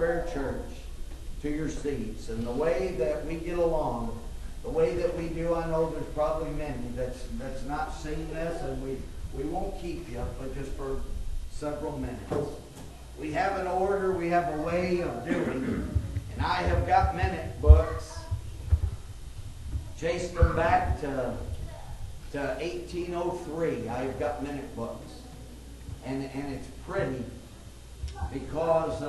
Prayer Church to your seats. And the way that we get along, the way that we do, I know there's probably many that's not seen this, and we won't keep you, but just for several minutes. We have an order, we have a way of doing, and I have got minute books, chased them back to 1803. I have got minute books, and it's pretty because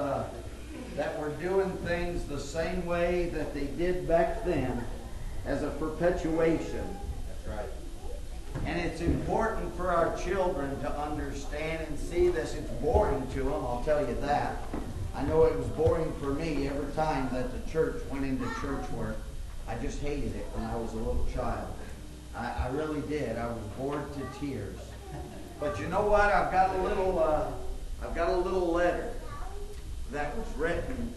that we're doing things the same way that they did back then, as a perpetuation. That's right. And it's important for our children to understand and see this. It's boring to them, I'll tell you that. I know it was boring for me every time that the church went into church work. I just hated it when I was a little child. I really did. I was bored to tears. But you know what? I've got a little letter that was written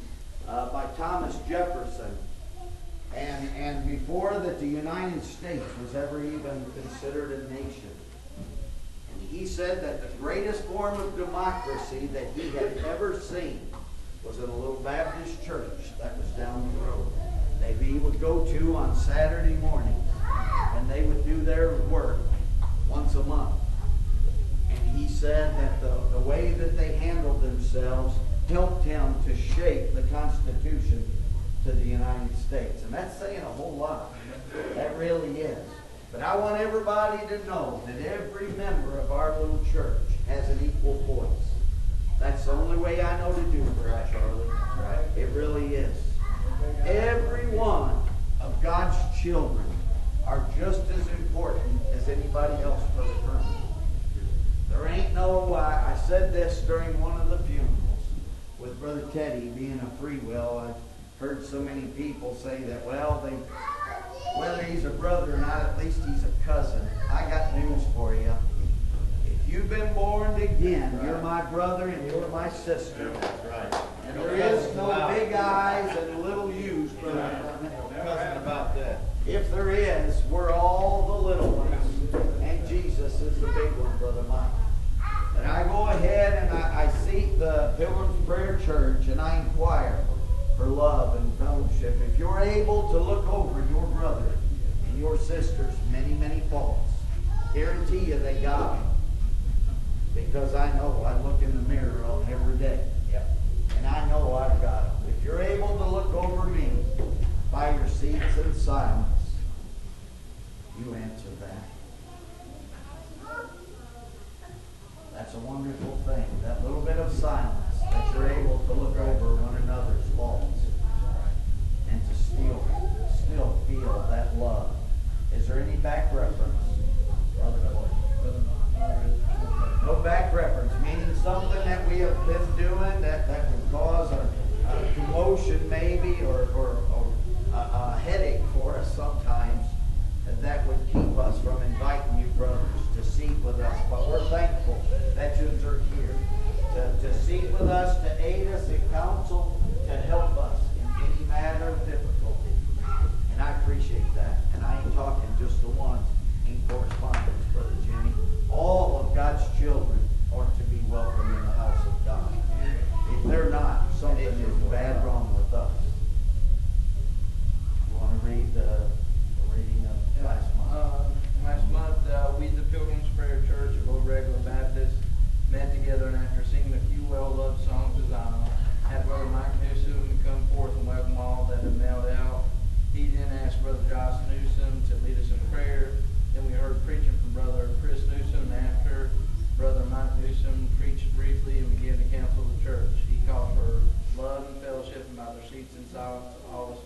by Thomas Jefferson. And before that the United States was ever even considered a nation. And he said that the greatest form of democracy that he had ever seen was in a little Baptist church that was down the road that he would go to on Saturday mornings. And they would do their work once a month. And he said that the way that they handled themselves helped him to shape the Constitution to the United States. And that's saying a whole lot. That really is. But I want everybody to know that every member of our little church has an equal voice. That's the only way I know to do it, right, Charlie? Right. It really is. Every one of God's children are just as important as anybody else for the Colonel. There ain't no, I said this during one of the funerals with Brother Teddy being a free will. I've heard so many people say that, well, whether he's a brother or not, at least he's a cousin. I got news for you. If you've been born again, you're my brother and you're my sister. That's right. And there is no big eyes and little U's, brother. No cousin about that. If there is, we're all the little ones. And Jesus is the big one, Brother Mike. And I go ahead and I seek the Pilgrim's Prayer Church and I inquire for love and fellowship. If you're able to look over your brother and your sister's many, many faults, guarantee you they got them. Because I know I look in the mirror on every day. Yep. And I know I've got them. If you're able to look over me by your seats in silence, you answer that. That's a wonderful thing. That little bit of silence that you're able to look over one another's faults and to still feel that love. Is there any back reference? No back reference, meaning something that we have been doing that would cause a commotion maybe or a headache for us sometimes, and that would keep us from inviting you brothers to seat with us. But we're thankful that you are here to seat with us, to aid us in counsel, to help us in any matter of difficulty. And I appreciate that. And I ain't talking just the ones in correspondence, Brother Jimmy. All of God's children are to be welcome in the house of God. If they're not, something is bad wrong with us. You want to read the reading of last month? Last month, we, the Pilgrim's Prayer Church of Old Regular Baptist, met together, and after singing a few well-loved songs as I had Brother Mike Newsom come forth and welcome all that had mailed out. He then asked Brother Josh Newsom to lead us in prayer. Then we heard preaching from Brother Chris Newsom, and after Brother Mike Newsom preached briefly and began to counsel the church. He called for love and fellowship, and by their seats in silence, all was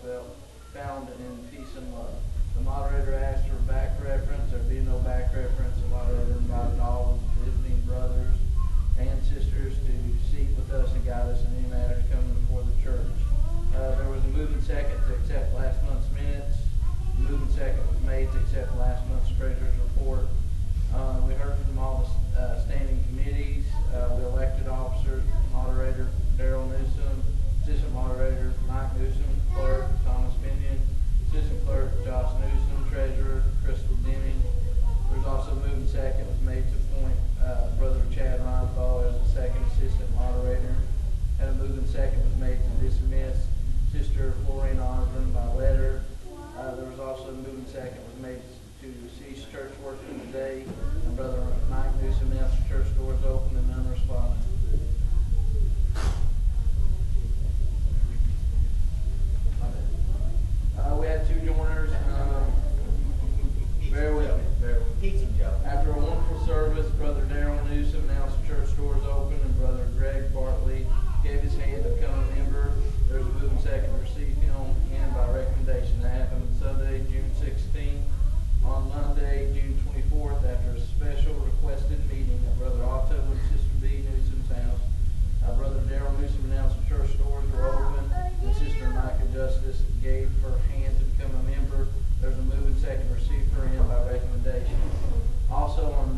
found in peace and love. The moderator asked for back reference. There be no back reference. The moderator invited all of the visiting brothers and sisters to seat with us and guide us in any matters coming before the church. There was a moving second to accept last month's minutes. The moving second was made to accept last month's treasurer's report. We heard from all the standing committees. We elected officers, moderator Darrell Newsom, assistant moderator Mike Newsom, clerk Thomas Binion, assistant clerk Josh Newsom, treasurer Crystal Deming. There was also a moving second was made to appoint Brother Chad Reinthal as the second assistant moderator. And a moving second was made to second was made to cease church work for the day, and Brother Mike Newsom announced the church doors open and none responded. We had two joiners. Bear with me. Teaching job. After a wonderful service, Brother Darrell Newsom announced the church doors open, and Brother Greg Bartley gave his hand to become a member. There's a moving second to receive him in by recommendation. That happened Sunday, June 16th. On Monday, June 24th, after a special requested meeting at Brother Otto and Sister B. Newsom's house, Brother Darrell Newsom announced the church doors were open, and Sister Micah Justice gave her hand to become a member. There's a moving second to receive her in by recommendation. Also on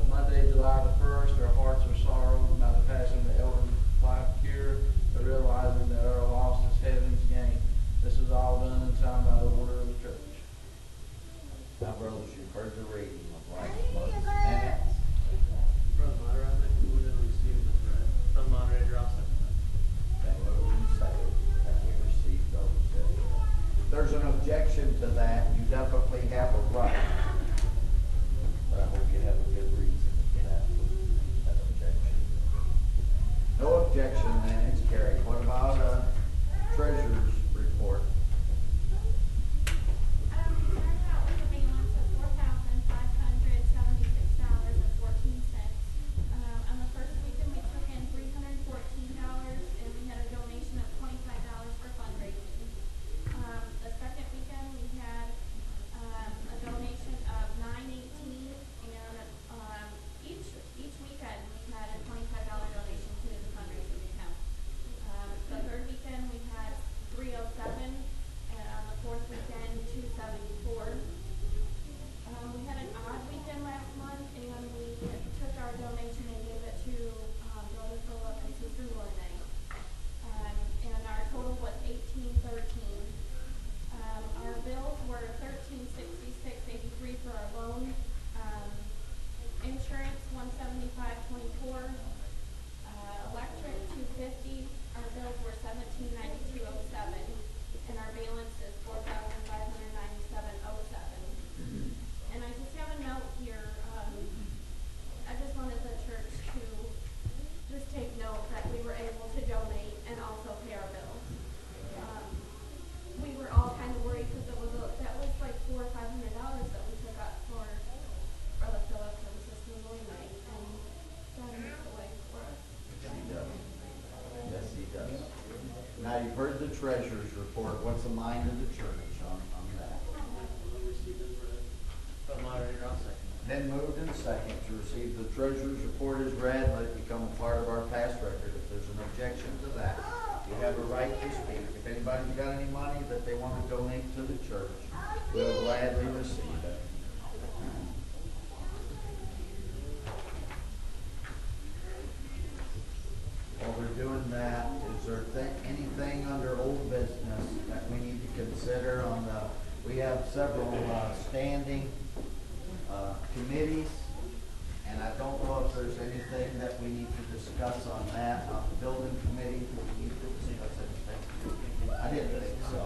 Monday, July the 1st, our hearts are sorrowed by the passing of the elder Clive Cure, but realizing that our loss is heaven's gain. This is all done and signed by the order of the church. Now, brothers, you've heard the reading of last month's minutes. Brother Moderator, I make a move that we receive this read. Brother Moderator, I'll second that. Then move and second that we receive those. If there's an objection to that, you definitely have a right. But I hope you have a good reason for that objection. No objection, then it's carried. What about treasurer's report? Started out with a balance of $4,576.14. On the first weekend, we took in $314, and we had a donation of $25 for fundraising. The second weekend, we had a donation of $918, and each weekend we had a $25 donation to the fundraising account. The third weekend, we had $307, and on the fourth weekend, $274. We had an odd weekend last month, and we took our donation and gave it to Brother Philip and Sister Lorne. And our total was $1813. Our bills were $1366.83 for our loan. Insurance $175.24. Electric $250. Our bills were $1792.07, and our balance is $4,597.07. And I just have a note here. I just wanted the church to just take note that we were able to donate and also pay our bills. We were all kind of worried because that was like $400 or $500 that we took up for Brother Philip and Sister Lorne, and God makes a way for us. He does. Yes, he does. Now, you've heard the treasurer's report. What's the mind of the church on that? We receive this read. Brother Moderator, I'll second that. Then moved and second to receive the treasurer's report as read, let it become a part of our past record. If there's an objection to that, you have a right to speak. If anybody's got any money that they want to donate to the church, we'll gladly receive it. While we're doing that, is there anything under old business that we need to consider on the, we have several standing committees, and I don't know if there's anything that we need to discuss on that. On the building committee, do we need to discuss anything? I didn't think so.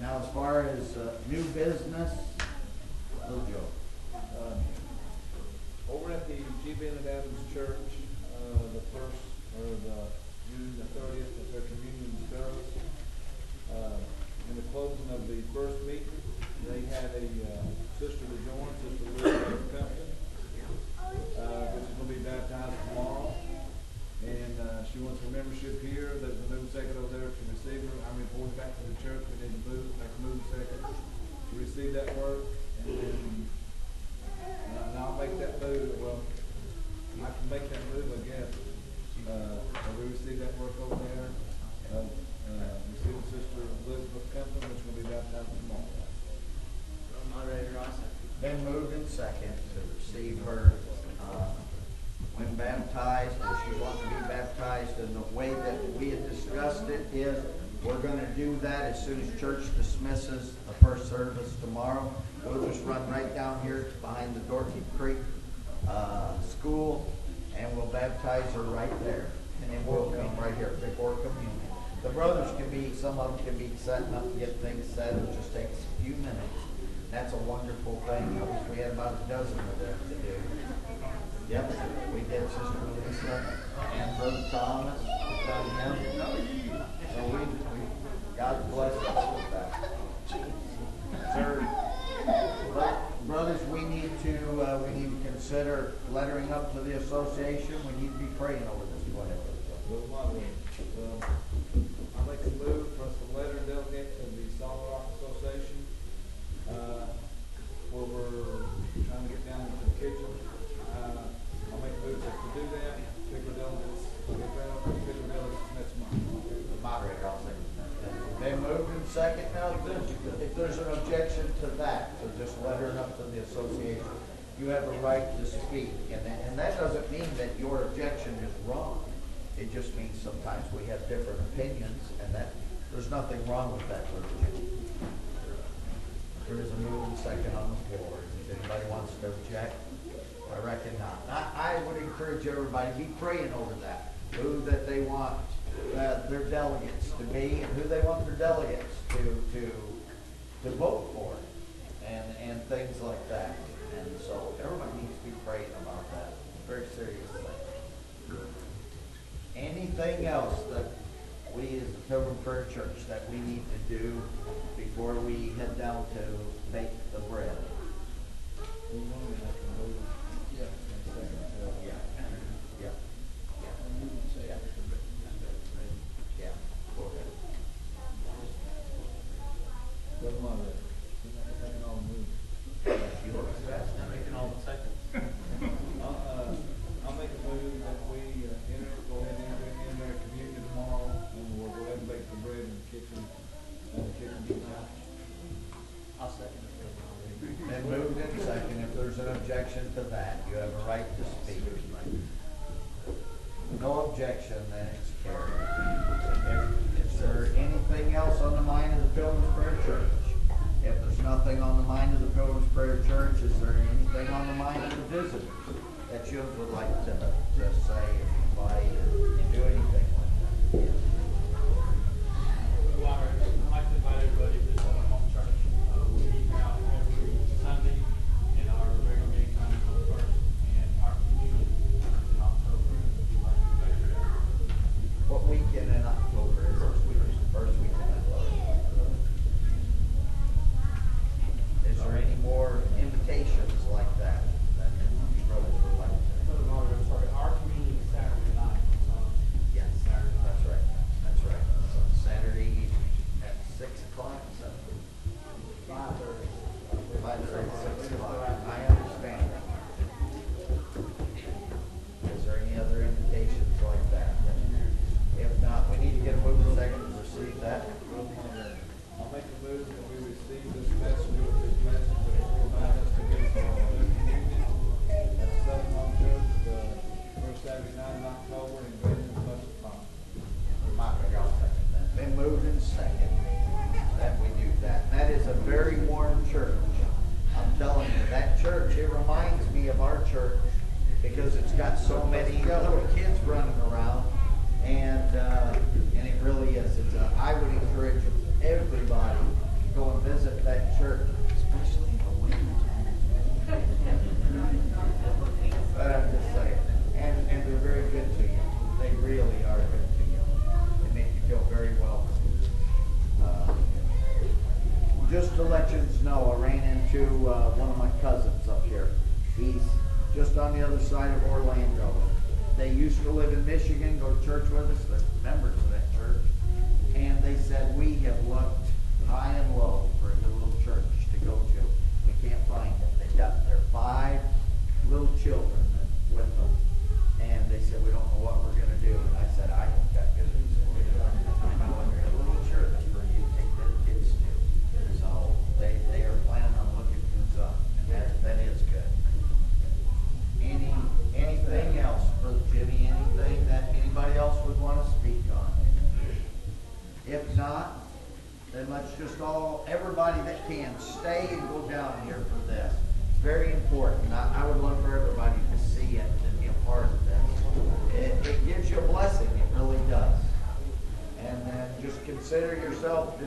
Now, as far as new business, Little Joe. Over at the G. Bennett Adams Church, June the 30th, was their communion service. In the closing of the first meeting, they had a sister to join, Sister Elizabeth Compton, which is going to be baptized tomorrow. And she wants her membership here. There's a move second over there to receive her. I'm reporting back to the church. We need to make a move second to receive that work. And then and I'll make that move. Well, I can make that move, I guess. We receive that work over there. Receive Sister Elizabeth Compton, which will be baptized tomorrow. Brother Moderator, I'll second that. Been moved and second to receive her when baptized, and she wants to be baptized in the way that we had discussed it is we're going to do that as soon as church dismisses the first service tomorrow. We'll just run right down here behind the Dorothy Creek School, and we'll baptize her right there. And then we'll come right here before communion. The brothers can be, some of them can be setting up to get things set. It just takes a few minutes. That's a wonderful thing. I wish we had about a dozen of them to do. Yep, we did, Sister Lisa and Brother Thomas, we've done him. So we God bless us with that. Brothers, we need to consider lettering up to the association. We need to be praying over this. Go ahead. Brother Moderator, I make a move for us to letter delegate to the Solid Rock Association, where we're trying to get down to the kitchen. I'll make a move for us to do that, pick our delegates, next month. The moderator, I'll second that. They moved in second. Now, if there's an objection to that, to just lettering up to the association, you have a right to speak. And that doesn't mean that your objection is wrong. It just means sometimes we have different opinions, and that there's nothing wrong with that, Virginia. There is a move and second on the floor. If anybody wants to object, I reckon not. I would encourage everybody to be praying over that. Who that they want their delegates to be, and who they want their delegates to vote for, and things like that. And so everybody needs to be praying about that. Very serious thing. Anything else that we as the Pilgrim Prayer Church that we need to do before we head down to bake the bread? We want to make a move. Yeah. Yeah. Yeah. Yeah. Go ahead. Brother Moderator, we're making all the moves. You look fast. I'm making all the seconds. I'll make a move that we go ahead and enter our communion tomorrow, and we'll go ahead and bake the bread in the kitchen tonight. I'll second it. Then moved in second. If there's an objection to that, you have a right to speak. No objection, then it's carried. Is there anything else on the mind of the Pilgrim's Prayer Church? If there's nothing on the mind of the Pilgrim's Prayer Church, is there anything on the mind of the visitors that you would like to say, invite, and do anything like that? Well, I'd like to invite everybody to Southern Home Church. We meet out every Sunday, and our regular meeting time is on the first, and our communion is in October. We'd like to invite everybody. What weekend in October is it? First weekend in October. Is there any more invitations like that you brothers would like to? Southern Home, I'm sorry, our communion is Saturday night, so. Yes, Saturday night. that's right. That's right. So Saturday evening at 6 o'clock, 7. 5:30. 5:30, 6 o'clock. I understand that. Is there any other invitations like that? If not, we need to get a move second to receive that. Brother Moderator, I'll make a move that we receive this message that will remind us to get our communion at Southern Home Church, first Saturday night in October, and go as much as possible. Moderator, I'll second that. Been moved in second that we do that. That is a very warm church. I'm telling you, that church, it reminds me of our church because it's got so many little kids running around, and it really is. I would encourage everybody to go and visit that church, especially in the winter. But I'm just saying, and they're very good to you. They really are good to you. They make you feel very welcome. Just to let you know, I ran into one of my cousins up here. He's just on the other side of Orlando. They used to live in Michigan, go to church with us. They're members of that church. And they said, we have looked high and low for a good little church to go to. We can't find it. They've got their 5 little children with them. And they said, we don't know what we're going to do. And I said, I have got good news for you. I know a little church for you to take their kids to. So they are planning on looking things up. And that is good. Anything else for Jimmy? Anything that anybody else would want to speak on? If not, then let's just everybody that can, stay and go down here for this. It's very important. I would love for everybody to see it and be a part of this. It gives you a blessing. It really does. And then consider yourself dismissed.